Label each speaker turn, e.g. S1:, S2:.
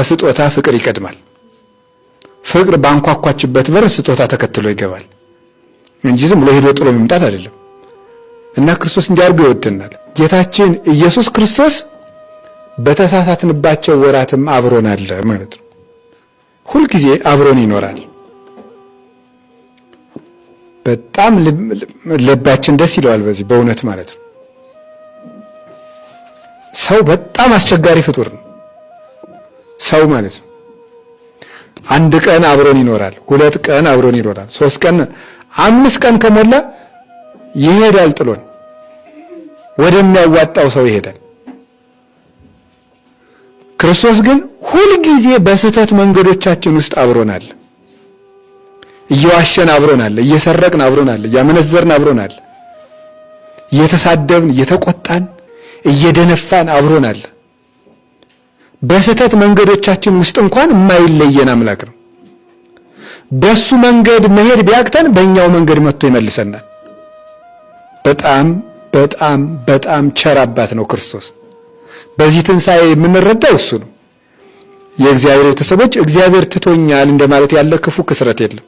S1: ስጦታ ፍቅር ይቀድማል። ፍቅር ባንኳኳችበት በር ስጦታ ተከትሎ ይገባል እንጂ ዝም ብሎ ሄዶ ጥሎ መምጣት አይደለም። እና ክርስቶስ እንዲያርገው ይወደናል። ጌታችን ኢየሱስ ክርስቶስ በተሳሳትንባቸው ወራትም አብሮን አለ ማለት ነው። ሁል ጊዜ አብሮን ይኖራል። በጣም ልባችን ደስ ይለዋል በዚህ በእውነት ማለት ነው። ሰው በጣም አስቸጋሪ ፍጡር ነው ሰው ማለት ነው። አንድ ቀን አብሮን ይኖራል፣ 2 ቀን አብሮን ይኖራል፣ 3 ቀን 5 ቀን ከሞላ ይሄዳል፣ ጥሎን ወደሚያዋጣው ሰው ይሄዳል። ክርስቶስ ግን ሁል ጊዜ በስህተት መንገዶቻችን ውስጥ አብሮናል። እየዋሸን አብሮናል፣ እየሰረቅን አብሮናል፣ እያመነዘርን አብሮናል፣ እየተሳደብን እየተቆጣን እየደነፋን አብሮናል። በስህተት መንገዶቻችን ውስጥ እንኳን የማይለየን አምላክ ነው። በሱ መንገድ መሄድ ቢያቅተን በእኛው መንገድ መጥቶ ይመልሰናል። በጣም በጣም በጣም ቸር አባት ነው ክርስቶስ። በዚህ ትንሣኤ የምንረዳው እሱ ነው። የእግዚአብሔር ቤተሰቦች እግዚአብሔር ትቶኛል እንደማለት ያለ ክፉ ክስረት የለም።